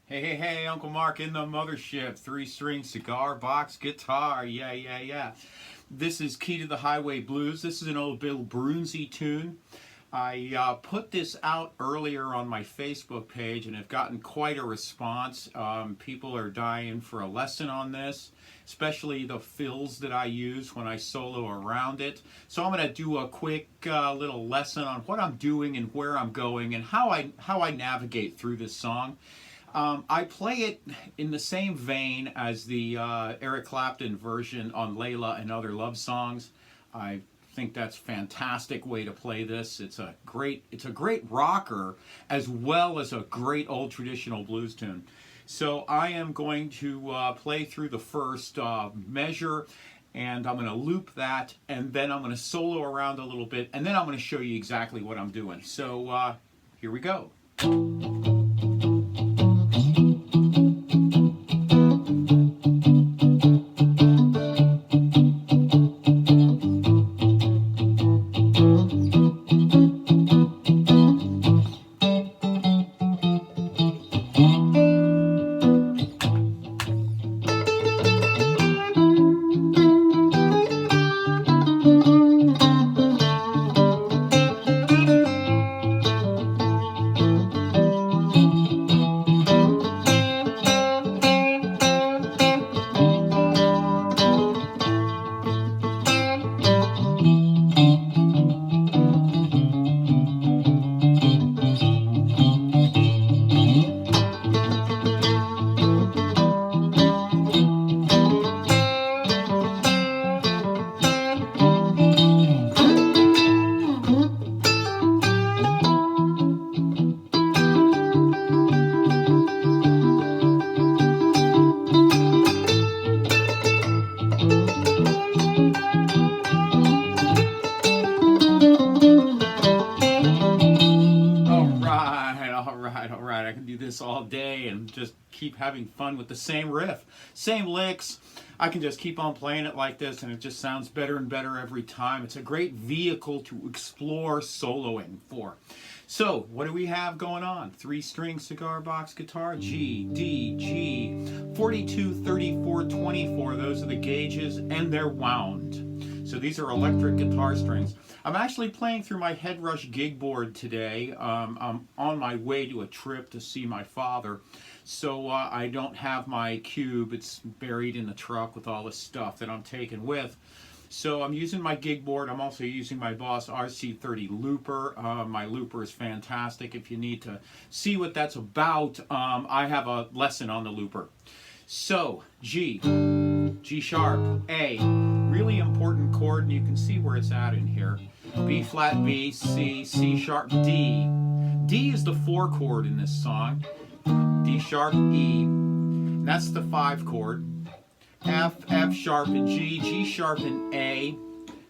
Hey, hey, hey, Uncle Mark in the mothership. Three-string cigar box guitar. Yeah, yeah, yeah. This is Key to the Highway Blues. This is an old Bill Broonzy tune. I put this out earlier on my Facebook page and have gotten quite a response. People are dying for a lesson on this, especially the fills that I use when I solo around it. So I'm going to do a quick little lesson on what I'm doing and where I'm going and how I navigate through this song. I play it in the same vein as the Eric Clapton version on Layla and Other Love Songs. I think that's a fantastic way to play this. It's a great rocker as well as a great old traditional blues tune. So I am going to play through the first measure, and I'm going to loop that, and then I'm going to solo around a little bit, and then I'm going to show you exactly what I'm doing. So here we go. All right. I can do this all day and just keep having fun with the same riff, same licks. I can just keep on playing it like this, and it just sounds better and better every time. It's a great vehicle to explore soloing for. So, what do we have going on? Three-string cigar box guitar, G, D, G, 42, 34, 24. Those are the gauges, and they're wound. So these are electric guitar strings. I'm actually playing through my Headrush gig board today. I'm on my way to a trip to see my father, so I don't have my cube. It's buried in the truck with all the stuff that I'm taking with. So I'm using my gig board. I'm also using my Boss RC30 looper. My looper is fantastic. If you need to see what that's about, I have a lesson on the looper. So, G, G sharp, A, really important chord, and you can see where it's at in here. B flat, B, C, C sharp, D. D is the 4 chord in this song. D sharp, E, and that's the 5 chord. F, F sharp, and G, G sharp, and A,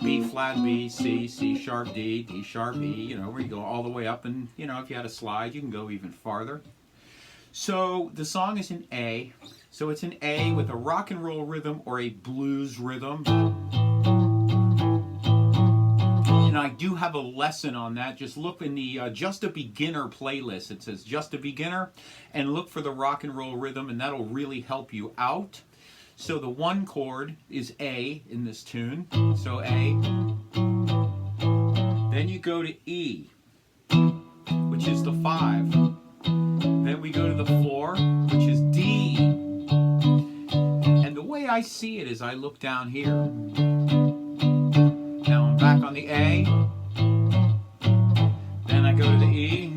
B flat, B, C, C sharp, D, D sharp, E, where you go all the way up, and, if you had a slide, you can go even farther. So the song is in A. So it's an A with a rock and roll rhythm or a blues rhythm. And I do have a lesson on that. Just look in the Just a Beginner playlist. It says Just a Beginner, and look for the rock and roll rhythm, and that'll really help you out. So the 1 chord is A in this tune. So A. Then you go to E, which is the 5. Then we go to the 4, which is D. And the way I see it is I look down here. Now I'm back on the A. Then I go to the E.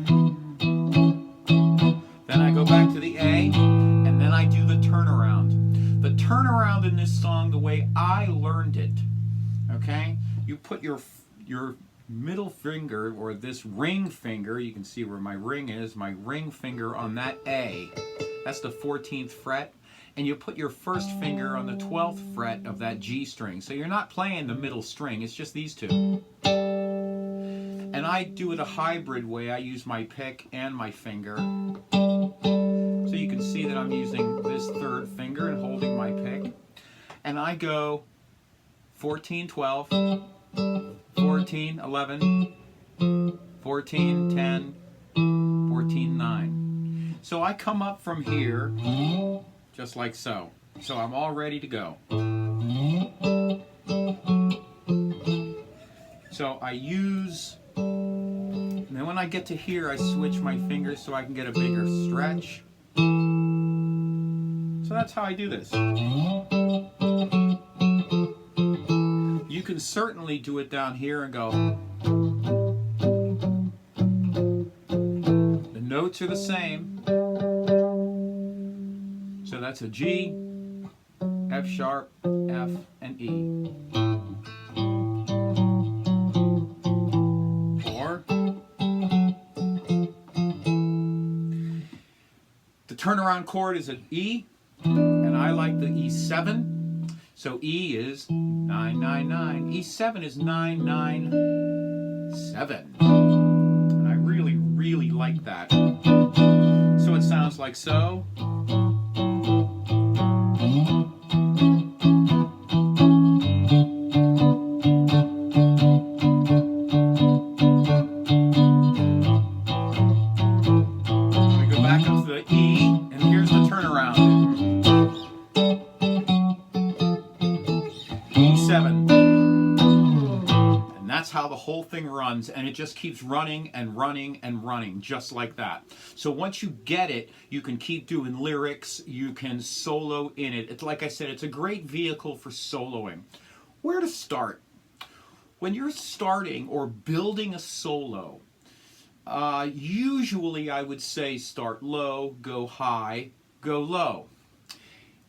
Then I go back to the A. And then I do the turnaround. The turnaround in this song, the way I learned it, okay? You put your middle finger, or this ring finger, you can see where my ring is, my ring finger on that A. That's the 14th fret. And you put your first finger on the 12th fret of that G string. So you're not playing the middle string, it's just these two. And I do it a hybrid way. I use my pick and my finger. So you can see that I'm using this 3rd finger and holding my pick. And I go 14, 12, 14, 11, 14, 10, 14, 9. So I come up from here, just like so. So I'm all ready to go. So I use, and then when I get to here, I switch my fingers so I can get a bigger stretch. So that's how I do this. You can certainly do it down here and go. The notes are the same. So that's a G, F sharp, F, and E. Or the turnaround chord is an E, and I like the E7. So E is 999. E7 is 997. And I really, really like that. So it sounds like so. How the whole thing runs, and it just keeps running and running and running just like that. So once you get it, you can keep doing lyrics, you can solo in it. It's like I said, it's a great vehicle for soloing. Where to start? When you're starting or building a solo, usually I would say start low, go high, go low.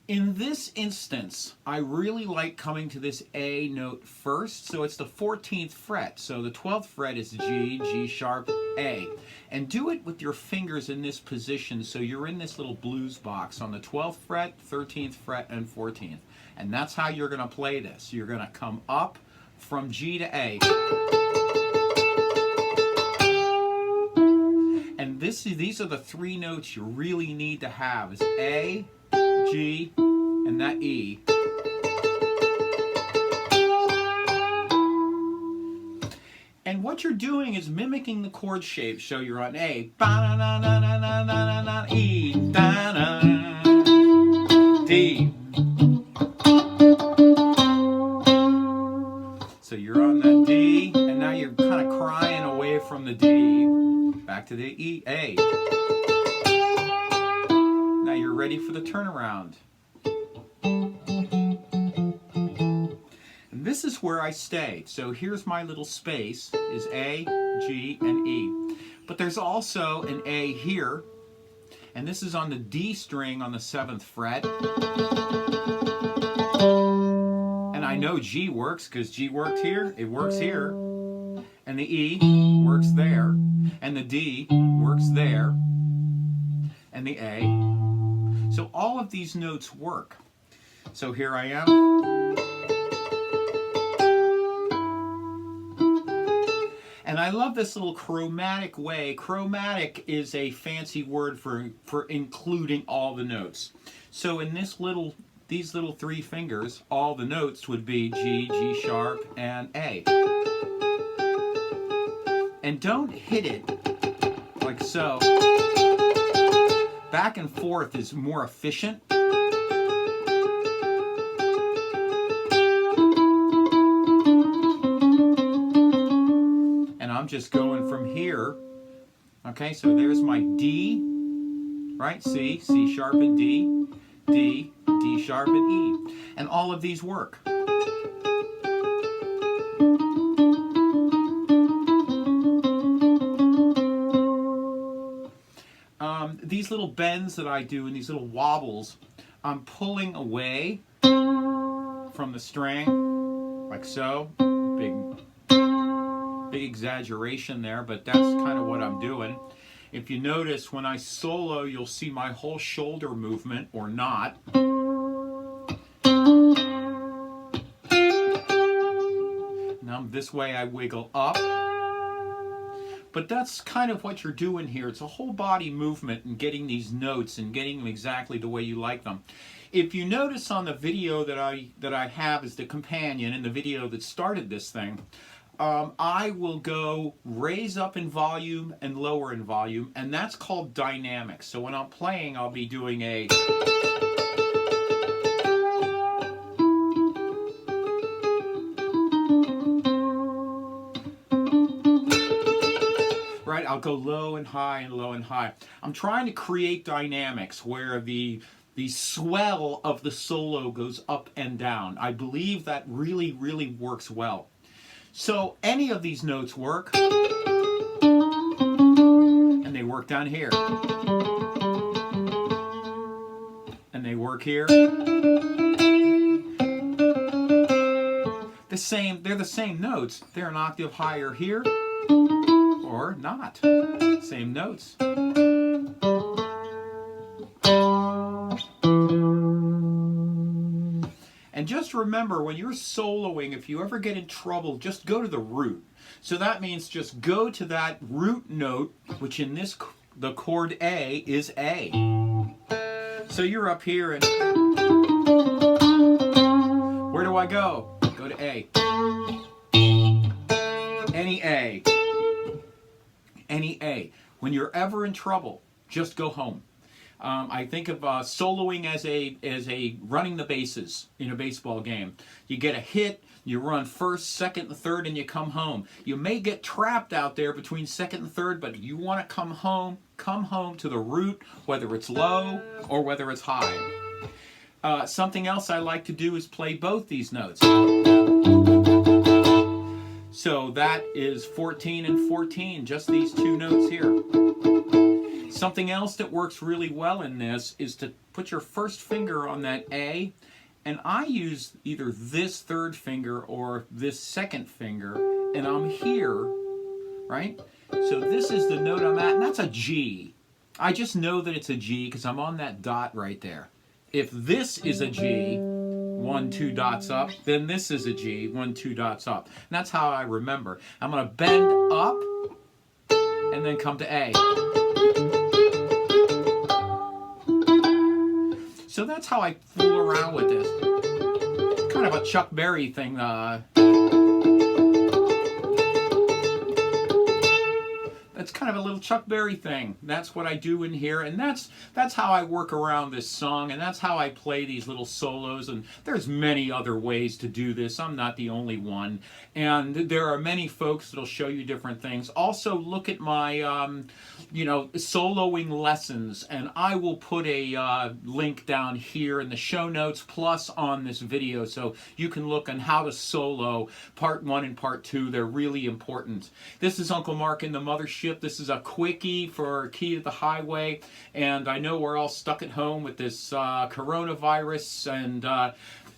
In this instance, I really like coming to this A note first. So it's the 14th fret. So the 12th fret is G, G sharp, A. And do it with your fingers in this position so you're in this little blues box on the 12th fret, 13th fret, and 14th. And that's how you're going to play this. You're going to come up from G to A. And these are the three notes you really need to have is A, G, and that E. And what you're doing is mimicking the chord shape. So you're on A, E, D. So you're on that D, and now you're kind of crying away from the D. Back to the E, A. Now you're ready for the turnaround. And this is where I stay. So here's my little space, is A, G, and E. But there's also an A here, and this is on the D string on the 7th fret. And I know G works because G worked here, it works here. And the E works there, and the D works there, and the A. So all of these notes work. So here I am. And I love this little chromatic way. Chromatic is a fancy word for including all the notes. So in these little three fingers, all the notes would be G, G sharp, and A. And don't hit it like so. Back and forth is more efficient. And I'm just going from here. Okay, so there's my D, right? C, C sharp and D, D, D sharp and E. And all of these work. These little bends that I do and these little wobbles, I'm pulling away from the string, like so. Big exaggeration there, but that's kind of what I'm doing. If you notice, when I solo, you'll see my whole shoulder movement, or not. Now this way I wiggle up. But that's kind of what you're doing here. It's a whole body movement and getting these notes and getting them exactly the way you like them. If you notice on the video that I have as the companion in the video that started this thing, I will go raise up in volume and lower in volume, and that's called dynamics. So when I'm playing, I'll be doing a... Right, I'll go low and high and low and high. I'm trying to create dynamics where the swell of the solo goes up and down. I believe that really, really works well. So any of these notes work, and they work down here, and they work here. They're the same notes. They're an octave higher here, or not. Same notes. And just remember, when you're soloing, if you ever get in trouble, just go to the root. So that means just go to that root note, which in this, the chord A is A. So you're up here and where do I go? Go to A. Any A. Any A. When you're ever in trouble, just go home. I think of soloing as a running the bases in a baseball game. You get a hit, you run first, second, and third, and you come home. You may get trapped out there between second and third, but you want to come home to the root, whether it's low or whether it's high. Something else I like to do is play both these notes. So that is 14 and 14, just these two notes here. Something else that works really well in this is to put your first finger on that A, and I use either this third finger or this second finger, and I'm here, right? So this is the note I'm at, and that's a G. I just know that it's a G because I'm on that dot right there. If this is a G, 1, 2 dots up, then this is a G, 1, 2 dots up. And that's how I remember. I'm going to bend up and then come to A. So that's how I fool around with this. Kind of a Chuck Berry thing. That's kind of a little Chuck Berry thing. That's what I do in here, and that's how I work around this song, and that's how I play these little solos. And there's many other ways to do this. I'm not the only one, and there are many folks that'll show you different things. Also, look at my soloing lessons, and I will put a link down here in the show notes, plus on this video, so you can look on how to solo part 1 and part 2. They're really important. This is Uncle Mark in the Mothership. This is a quickie for Key to the Highway, and I know we're all stuck at home with this coronavirus, and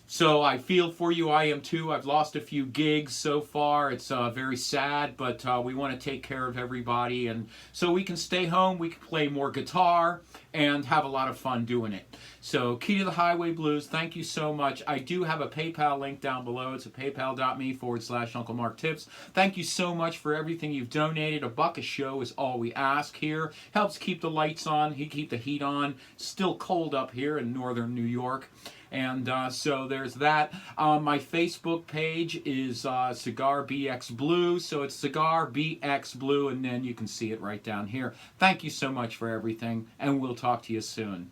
so I feel for you. I am too. I've lost a few gigs so far. It's very sad, but we want to take care of everybody, and so we can stay home, we can play more guitar, and have a lot of fun doing it. So Key to the Highway Blues, thank you so much. I do have a PayPal link down below. It's at paypal.me/Uncle Mark Tips. Thank you so much for everything you've donated. $1 a show is all we ask here. Helps keep the lights on, keep the heat on. Still cold up here in northern New York. And so there's that. My Facebook page is Cigar BX Blue, so it's Cigar BX Blue, and then you can see it right down here. Thank you so much for everything, and we'll talk to you soon.